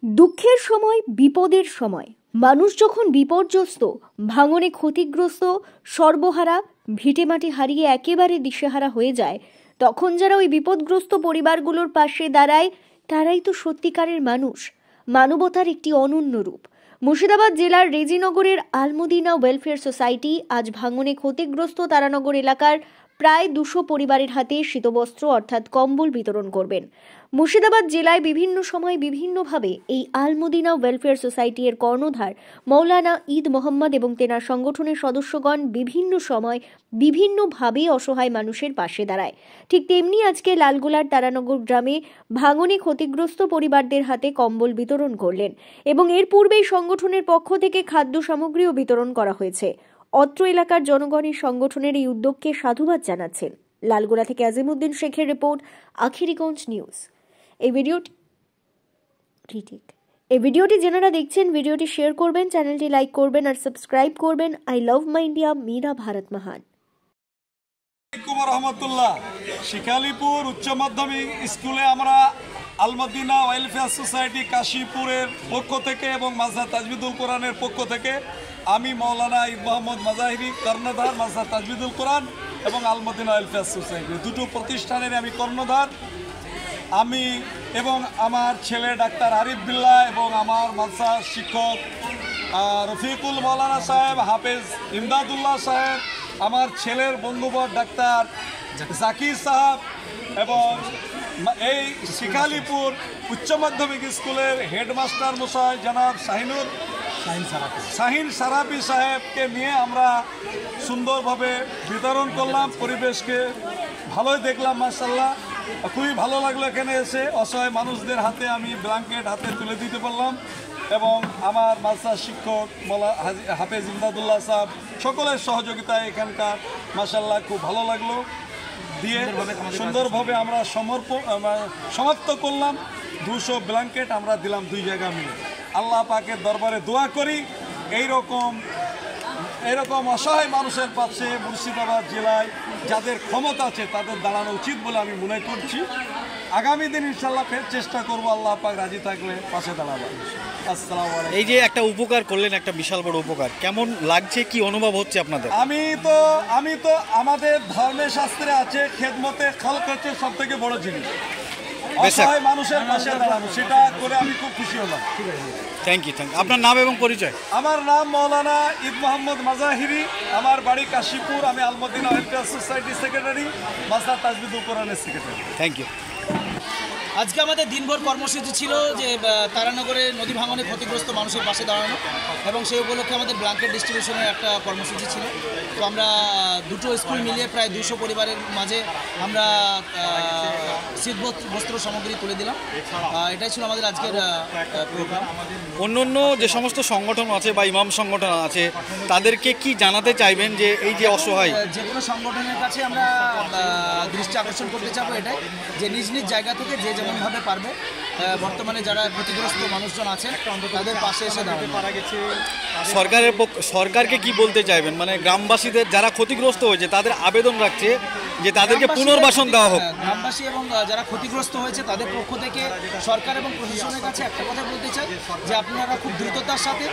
দুঃখের সময়, বিপদের সময় মানুষ যখন বিপর্যস্ত, ভাঙনে ক্ষতিগ্রস্ত, সর্বহারা, ভিটেমাটি হারিয়ে একেবারে দিশেহারা হয়ে যায়, তখন যারা ওই বিপদগ্রস্ত পরিবারগুলোর পাশে দাঁড়ায় তারাই তো সত্যিকারের মানুষ, মানবতার একটি অনন্য রূপ। মুর্শিদাবাদ জেলার রেজিনগরের আলমদিনা ওয়েলফেয়ার সোসাইটি আজ ভাঙনে ক্ষতিগ্রস্ত তারানগর এলাকার প্রায় 200 পরিবারের হাতে শীতবস্ত্র অর্থাৎ কম্বল বিতরণ করবেন। মুর্শিদাবাদ জেলায় বিভিন্ন সময় বিভিন্নভাবে এই আলমদিনা ওয়েলফেয়ার সোসাইটি এর কর্ণধার মৌলানা ঈদ মোহাম্মদ এবং তেনার সংগঠনের সদস্যগণ বিভিন্ন সময় বিভিন্নভাবে অসহায় মানুষের পাশে দাঁড়ায়। ঠিক তেমনি আজকে লালগোলার তারানগর গ্রামে ভাঙনে ক্ষতিগ্রস্ত পরিবারদের হাতে কম্বল বিতরণ করলেন এবং এর পূর্বেই সংগঠনের পক্ষ থেকে খাদ্য সামগ্রীও বিতরণ করা হয়েছে। অত্র এলাকার জনগণের সংগঠনের এই উদ্যোগকে সাধুবাদ জানাচ্ছেন। লালগোলা থেকে আজিমউদ্দিন শেখের রিপোর্ট, আখিরিগঞ্জ নিউজ। এই ভিডিওটি যারা দেখছেন ভিডিওটি শেয়ার করবেন, চ্যানেলটি লাইক করবেন আর সাবস্ক্রাইব করবেন। আই লাভ মাই ইন্ডিয়া, মেরা ভারত মহান। রহমতুল্লাহ, শিখালিপুর উচ্চ মাধ্যমিক স্কুলে আমরা আলমদিনা ওয়েলফেয়ার সোসাইটি কাশীপুরের পক্ষ থেকে এবং মাযহার তাজবিদুল কোরআনের পক্ষ থেকে আমি মৌলানা ঈদ মোহাম্মদ মাজাহিরি, কর্ণধার মাযহার তাজবিদুল কোরআন এবং আলমদিনা ওয়েলফেয়ার সোসাইটি, দুটো প্রতিষ্ঠানের আমি কর্ণধার। আমি এবং আমার ছেলে ডাক্তার আরিফ বিল্লাহ এবং আমার মাদ্রাসার শিক্ষক রফিকুল মৌলানা সাহেব, হাফেজ ইমদাদুল্লাহ সাহেব, আমার ছেলের বন্ধুবর ডাক্তার জাকির সাহেব এবং এই শিখালিপুর উচ্চ মাধ্যমিক স্কুলের হেডমাস্টার মশাই জনাব শাহিন সারাফি সাহেবকে নিয়ে আমরা সুন্দরভাবে বিতরণ করলাম। পরিবেশকে ভালোই দেখলাম, মাশাআল্লাহ খুবই ভালো লাগলো এখানে এসে। অসহায় মানুষদের হাতে আমি ব্ল্যাঙ্কেট হাতে তুলে দিতে পারলাম এবং আমার মাদ্রাসার শিক্ষক হাফেজ ইমদাদুল্লাহ সাহেব সকলের সহযোগিতায় এখানকার মাশাআল্লাহ খুব ভালো লাগলো। দিয়ে সুন্দরভাবে আমরা সমাপ্ত করলাম। 200 ব্ল্যাঙ্কেট আমরা দিলাম 2 জায়গা মিলে। আল্লাহ পাকের দরবারে দোয়া করি এইরকম অসহায় মানুষের পাশে মুর্শিদাবাদ জেলায় যাদের ক্ষমতা আছে তাদের দাঁড়ানো উচিত বলে আমি মনে করছি। আগামী দিন ইনশাল্লাহ ফের চেষ্টা করবো, আল্লাহ পাক রাজি থাকলে পাশে দাঁড়াবো। আসসালামু আলাইকুম। এই যে একটা উপকার করলেন, একটা বিশাল বড় উপকার, কেমন লাগছে, কি অনুভব হচ্ছে আপনাদের? আমি তো আমাদের ধর্মের শাস্ত্রে আছে খেদমতে খালক হচ্ছে সব থেকে বড় জিনিস, অসহায় মানুষের পাশে দাঁড়ানো, সেটা করে আমি খুব খুশি হলাম। Thank you. আপনার নাম এবং পরিচয়? আমার নাম মৌলানা ঈদ মোহাম্মদ মাজাহিরি, আমার বাড়ি কাশীপুর, আমি আলমদিনা ওয়েলফেয়ার সোসাইটির সেক্রেটারি, মাদ্রাসা তাজবিদুল কোরআনের সেক্রেটারি। Thank you. আজকে আমাদের দিনভর কর্মসূচি ছিল যে তারানগরে নদী ভাঙনে ক্ষতিগ্রস্ত মানুষের পাশে দাঁড়ানো এবং সেই উপলক্ষে আমাদের ব্ল্যাঙ্কেট ডিস্ট্রিবিউশনের একটা কর্মসূচি ছিল। তো আমরা দুটো স্কুল মিলিয়ে প্রায় 200 পরিবারের মাঝে আমরা শীত বস্ত্র সামগ্রী তুলে দিলাম। এটাই ছিল আমাদের আজকের প্রোগ্রাম। অন্য যে সমস্ত সংগঠন আছে বা ইমাম সংগঠন আছে তাদেরকে কি জানাতে চাইবেন যে এই যে অসহায়, যে কোনো সংগঠনের কাছে আমরা দৃষ্টি আকর্ষণ করতে চাবো এটাই যে নিজ নিজ জায়গা থেকে যে যেমনভাবে পারবে বর্তমানে যারা ক্ষতিগ্রস্ত মানুষজন আছেন তাদের পাশে এসে দাঁড়াবে। সরকারকে কি বলতে চাইবেন, মানে গ্রামবাসীদের যারা ক্ষতিগ্রস্ত হয়েছে তাদের আবেদন রাখছে যে তাদেরকে পুনর্বাসন দেওয়া হোক? গ্রামবাসী এবং যারা ক্ষতিগ্রস্ত হয়েছে তাদের পক্ষ থেকে সরকার এবং প্রশাসনের কাছে একটা কথা বলতে চাই যে আপনারা খুব দ্রুততার সাথে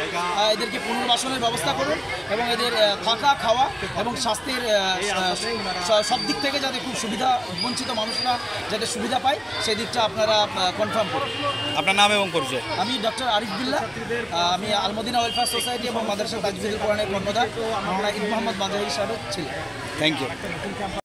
এদেরকে পুনর্বাসনের ব্যবস্থা করুন এবং এদের থাকা, খাওয়া এবং স্বাস্থ্যের সব দিক থেকে যাতে খুব সুবিধা, বঞ্চিত মানুষরা যাতে সুবিধা পায় সেই দিকটা আপনারা কনফার্ম করুন। আপনার নাম এবং পরিচয়? আমি ডক্টর আরিফ বিল্লাহ, আমি আলমদিনা ওয়েলফেয়ার সোসাইটি এবং মাদ্রাসা তাজবিদুল কোরআনের কর্ণধার, মৌলানা ঈদ মোহাম্মদ মাজাহিরি সাহেবের ছেলে। Thank you.